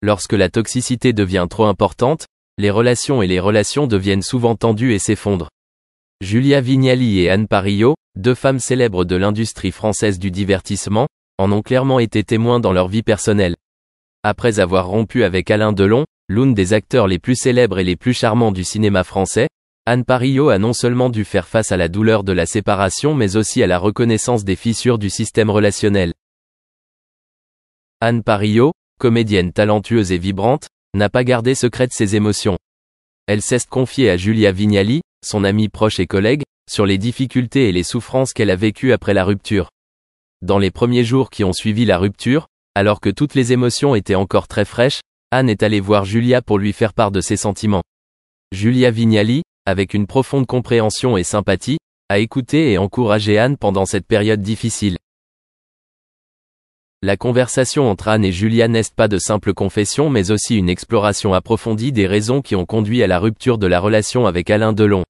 Lorsque la toxicité devient trop importante, les relations deviennent souvent tendues et s'effondrent. Julia Vignali et Anne Parillo, deux femmes célèbres de l'industrie française du divertissement, en ont clairement été témoins dans leur vie personnelle. Après avoir rompu avec Alain Delon, l'un des acteurs les plus célèbres et les plus charmants du cinéma français, Anne Parillo a non seulement dû faire face à la douleur de la séparation mais aussi à la reconnaissance des fissures du système relationnel. Anne Parillo, comédienne talentueuse et vibrante, n'a pas gardé secrète ses émotions. Elle s'est confiée à Julia Vignali, son amie proche et collègue, sur les difficultés et les souffrances qu'elle a vécues après la rupture. Dans les premiers jours qui ont suivi la rupture, alors que toutes les émotions étaient encore très fraîches, Anne est allée voir Julia pour lui faire part de ses sentiments. Julia Vignali, avec une profonde compréhension et sympathie, a écouté et encouragé Anne pendant cette période difficile. La conversation entre Anne et Julia n'est pas de simple confession mais aussi une exploration approfondie des raisons qui ont conduit à la rupture de la relation avec Alain Delon.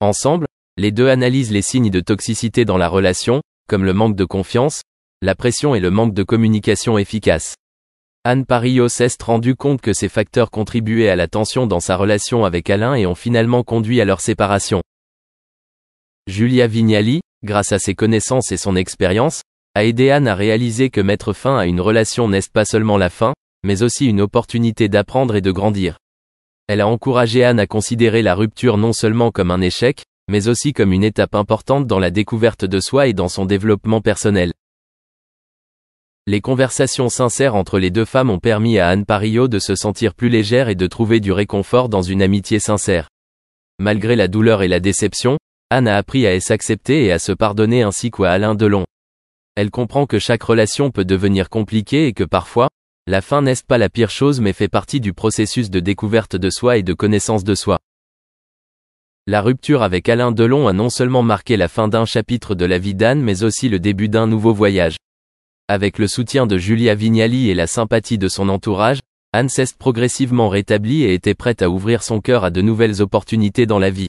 Ensemble, les deux analysent les signes de toxicité dans la relation, comme le manque de confiance, la pression et le manque de communication efficace. Anne Parillo s'est rendu compte que ces facteurs contribuaient à la tension dans sa relation avec Alain et ont finalement conduit à leur séparation. Julia Vignali, grâce à ses connaissances et son expérience, a aidé Anne à réaliser que mettre fin à une relation n'est pas seulement la fin, mais aussi une opportunité d'apprendre et de grandir. Elle a encouragé Anne à considérer la rupture non seulement comme un échec, mais aussi comme une étape importante dans la découverte de soi et dans son développement personnel. Les conversations sincères entre les deux femmes ont permis à Anne Parillo de se sentir plus légère et de trouver du réconfort dans une amitié sincère. Malgré la douleur et la déception, Anne a appris à s'accepter et à se pardonner ainsi qu'à Alain Delon. Elle comprend que chaque relation peut devenir compliquée et que parfois, la fin n'est pas la pire chose mais fait partie du processus de découverte de soi et de connaissance de soi. La rupture avec Alain Delon a non seulement marqué la fin d'un chapitre de la vie d'Anne mais aussi le début d'un nouveau voyage. Avec le soutien de Julia Vignali et la sympathie de son entourage, Anne s'est progressivement rétablie et était prête à ouvrir son cœur à de nouvelles opportunités dans la vie.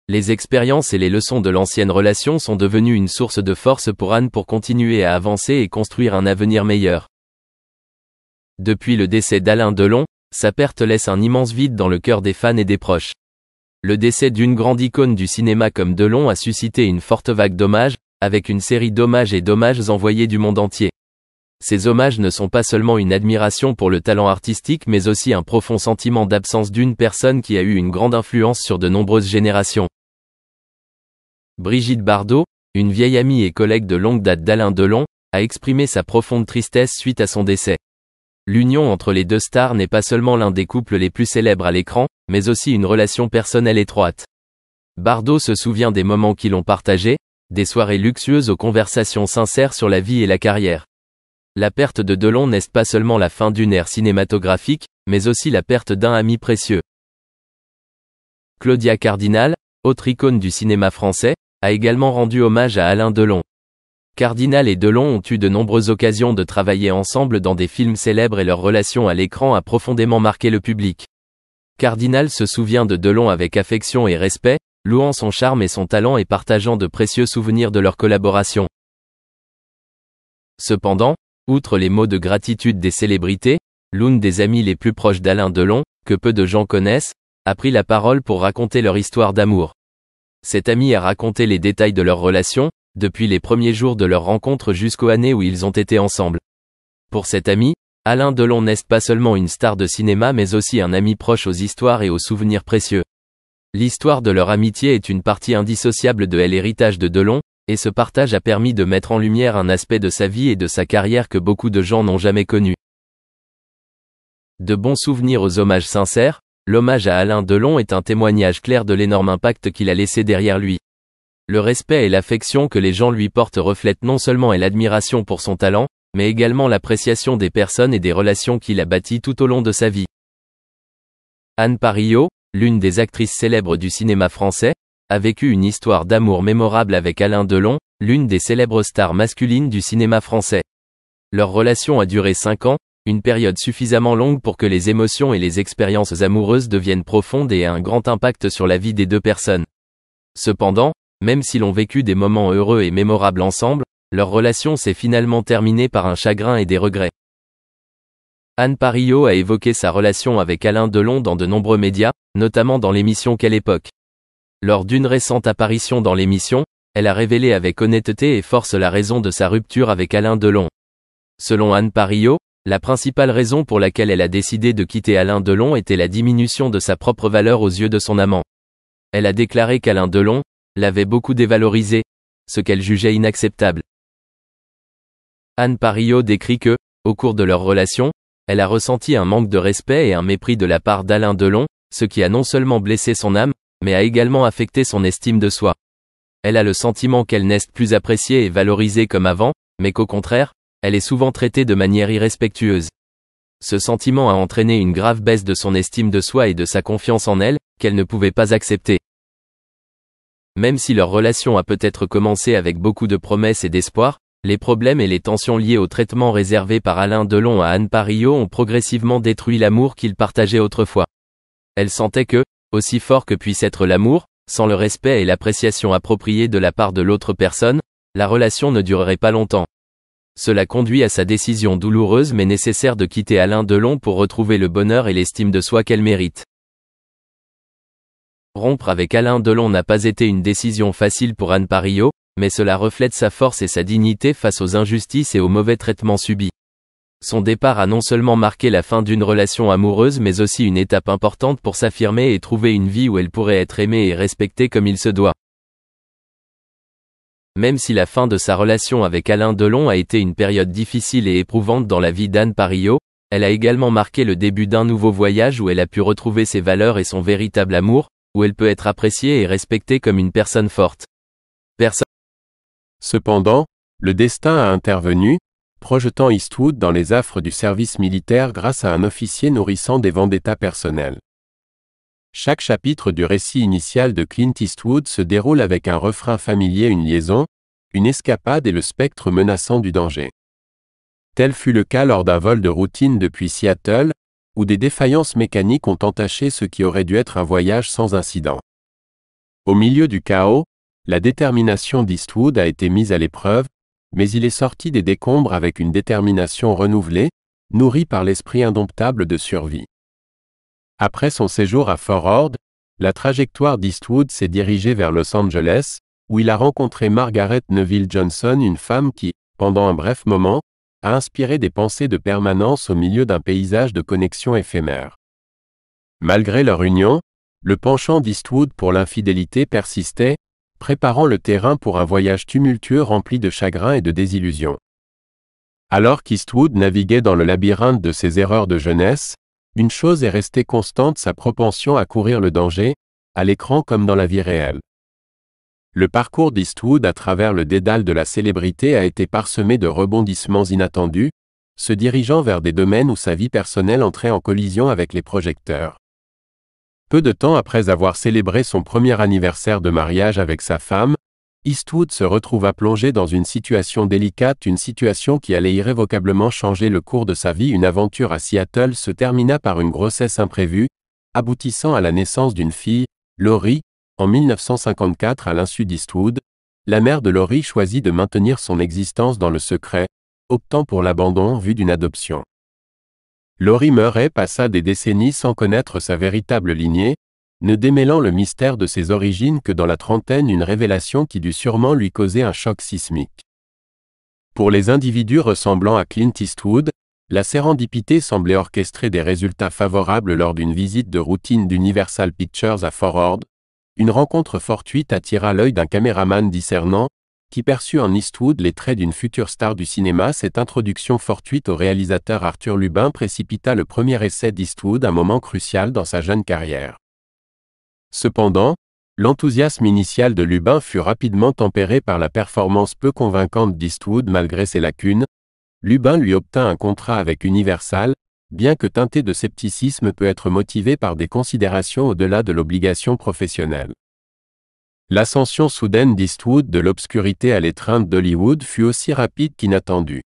Les expériences et les leçons de l'ancienne relation sont devenues une source de force pour Anne pour continuer à avancer et construire un avenir meilleur. Depuis le décès d'Alain Delon, sa perte laisse un immense vide dans le cœur des fans et des proches. Le décès d'une grande icône du cinéma comme Delon a suscité une forte vague d'hommages, avec une série d'hommages et d'hommages envoyés du monde entier. Ces hommages ne sont pas seulement une admiration pour le talent artistique mais aussi un profond sentiment d'absence d'une personne qui a eu une grande influence sur de nombreuses générations. Brigitte Bardot, une vieille amie et collègue de longue date d'Alain Delon, a exprimé sa profonde tristesse suite à son décès. L'union entre les deux stars n'est pas seulement l'un des couples les plus célèbres à l'écran, mais aussi une relation personnelle étroite. Bardot se souvient des moments qu'ils ont partagés, des soirées luxueuses aux conversations sincères sur la vie et la carrière. La perte de Delon n'est pas seulement la fin d'une ère cinématographique, mais aussi la perte d'un ami précieux. Claudia Cardinal, autre icône du cinéma français, a également rendu hommage à Alain Delon. Cardinal et Delon ont eu de nombreuses occasions de travailler ensemble dans des films célèbres et leur relation à l'écran a profondément marqué le public. Cardinal se souvient de Delon avec affection et respect, louant son charme et son talent et partageant de précieux souvenirs de leur collaboration. Cependant, outre les mots de gratitude des célébrités, l'une des amies les plus proches d'Alain Delon, que peu de gens connaissent, a pris la parole pour raconter leur histoire d'amour. Cette amie a raconté les détails de leur relation, depuis les premiers jours de leur rencontre jusqu'aux années où ils ont été ensemble. Pour cette amie, Alain Delon n'est pas seulement une star de cinéma mais aussi un ami proche aux histoires et aux souvenirs précieux. L'histoire de leur amitié est une partie indissociable de l'héritage de Delon, et ce partage a permis de mettre en lumière un aspect de sa vie et de sa carrière que beaucoup de gens n'ont jamais connu. De bons souvenirs aux hommages sincères, l'hommage à Alain Delon est un témoignage clair de l'énorme impact qu'il a laissé derrière lui. Le respect et l'affection que les gens lui portent reflètent non seulement l'admiration pour son talent, mais également l'appréciation des personnes et des relations qu'il a bâties tout au long de sa vie. Anne Parillo, l'une des actrices célèbres du cinéma français, a vécu une histoire d'amour mémorable avec Alain Delon, l'une des célèbres stars masculines du cinéma français. Leur relation a duré 5 ans, une période suffisamment longue pour que les émotions et les expériences amoureuses deviennent profondes et aient un grand impact sur la vie des deux personnes. Cependant, même s'ils ont vécu des moments heureux et mémorables ensemble, leur relation s'est finalement terminée par un chagrin et des regrets. Anne Parillot a évoqué sa relation avec Alain Delon dans de nombreux médias, notamment dans l'émission Quelle époque. Lors d'une récente apparition dans l'émission, elle a révélé avec honnêteté et force la raison de sa rupture avec Alain Delon. Selon Anne Parillot, la principale raison pour laquelle elle a décidé de quitter Alain Delon était la diminution de sa propre valeur aux yeux de son amant. Elle a déclaré qu'Alain Delon l'avait beaucoup dévalorisé, ce qu'elle jugeait inacceptable. Anne Parillot décrit que, au cours de leur relation, elle a ressenti un manque de respect et un mépris de la part d'Alain Delon, ce qui a non seulement blessé son âme, mais a également affecté son estime de soi. Elle a le sentiment qu'elle n'est plus appréciée et valorisée comme avant, mais qu'au contraire, elle est souvent traitée de manière irrespectueuse. Ce sentiment a entraîné une grave baisse de son estime de soi et de sa confiance en elle, qu'elle ne pouvait pas accepter. Même si leur relation a peut-être commencé avec beaucoup de promesses et d'espoir, les problèmes et les tensions liées au traitement réservé par Alain Delon à Anne Parillot ont progressivement détruit l'amour qu'ils partageaient autrefois. Elle sentait que, aussi fort que puisse être l'amour, sans le respect et l'appréciation appropriée de la part de l'autre personne, la relation ne durerait pas longtemps. Cela conduit à sa décision douloureuse mais nécessaire de quitter Alain Delon pour retrouver le bonheur et l'estime de soi qu'elle mérite. Rompre avec Alain Delon n'a pas été une décision facile pour Anne Parillot, mais cela reflète sa force et sa dignité face aux injustices et aux mauvais traitements subis. Son départ a non seulement marqué la fin d'une relation amoureuse mais aussi une étape importante pour s'affirmer et trouver une vie où elle pourrait être aimée et respectée comme il se doit. Même si la fin de sa relation avec Alain Delon a été une période difficile et éprouvante dans la vie d'Anne Parillot, elle a également marqué le début d'un nouveau voyage où elle a pu retrouver ses valeurs et son véritable amour, où elle peut être appréciée et respectée comme une personne forte. Cependant, le destin a intervenu, projetant Eastwood dans les affres du service militaire grâce à un officier nourrissant des vendettas personnelles. Chaque chapitre du récit initial de Clint Eastwood se déroule avec un refrain familier, une liaison, une escapade et le spectre menaçant du danger. Tel fut le cas lors d'un vol de routine depuis Seattle, où des défaillances mécaniques ont entaché ce qui aurait dû être un voyage sans incident. Au milieu du chaos, la détermination d'Eastwood a été mise à l'épreuve, mais il est sorti des décombres avec une détermination renouvelée, nourrie par l'esprit indomptable de survie. Après son séjour à Fort Ord, la trajectoire d'Eastwood s'est dirigée vers Los Angeles, où il a rencontré Margaret Neville Johnson, une femme qui, pendant un bref moment, a inspiré des pensées de permanence au milieu d'un paysage de connexion éphémère. Malgré leur union, le penchant d'Eastwood pour l'infidélité persistait, préparant le terrain pour un voyage tumultueux rempli de chagrin et de désillusions. Alors qu'Eastwood naviguait dans le labyrinthe de ses erreurs de jeunesse, une chose est restée constante: sa propension à courir le danger, à l'écran comme dans la vie réelle. Le parcours d'Eastwood à travers le dédale de la célébrité a été parsemé de rebondissements inattendus, se dirigeant vers des domaines où sa vie personnelle entrait en collision avec les projecteurs. Peu de temps après avoir célébré son premier anniversaire de mariage avec sa femme, Eastwood se retrouva plongé dans une situation délicate, une situation qui allait irrévocablement changer le cours de sa vie. Une aventure à Seattle se termina par une grossesse imprévue, aboutissant à la naissance d'une fille, Lori, en 1954. À l'insu d'Eastwood, la mère de Lori choisit de maintenir son existence dans le secret, optant pour l'abandon en vue d'une adoption. Lori Murray passa des décennies sans connaître sa véritable lignée, ne démêlant le mystère de ses origines que dans la trentaine, une révélation qui dut sûrement lui causer un choc sismique. Pour les individus ressemblant à Clint Eastwood, la sérendipité semblait orchestrer des résultats favorables lors d'une visite de routine d'Universal Pictures à Fort Ord. Une rencontre fortuite attira l'œil d'un caméraman discernant, qui perçut en Eastwood les traits d'une future star du cinéma. Cette introduction fortuite au réalisateur Arthur Lubin précipita le premier essai d'Eastwood, un moment crucial dans sa jeune carrière. Cependant, l'enthousiasme initial de Lubin fut rapidement tempéré par la performance peu convaincante d'Eastwood. Malgré ses lacunes, Lubin lui obtint un contrat avec Universal, bien que teinté de scepticisme, peut être motivé par des considérations au-delà de l'obligation professionnelle. L'ascension soudaine d'Eastwood de l'obscurité à l'étreinte d'Hollywood fut aussi rapide qu'inattendue.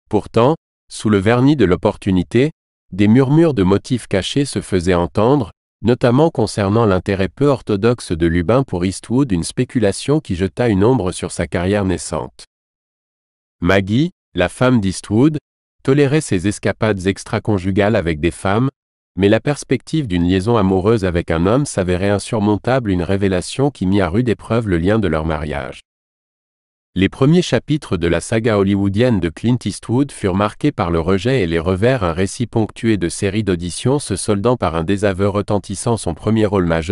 Pourtant, sous le vernis de l'opportunité, des murmures de motifs cachés se faisaient entendre, notamment concernant l'intérêt peu orthodoxe de Lubin pour Eastwood, une spéculation qui jeta une ombre sur sa carrière naissante. Maggie, la femme d'Eastwood, tolérait ses escapades extra-conjugales avec des femmes, mais la perspective d'une liaison amoureuse avec un homme s'avérait insurmontable, une révélation qui mit à rude épreuve le lien de leur mariage. Les premiers chapitres de la saga hollywoodienne de Clint Eastwood furent marqués par le rejet et les revers, un récit ponctué de séries d'auditions se soldant par un désaveu retentissant, son premier rôle majeur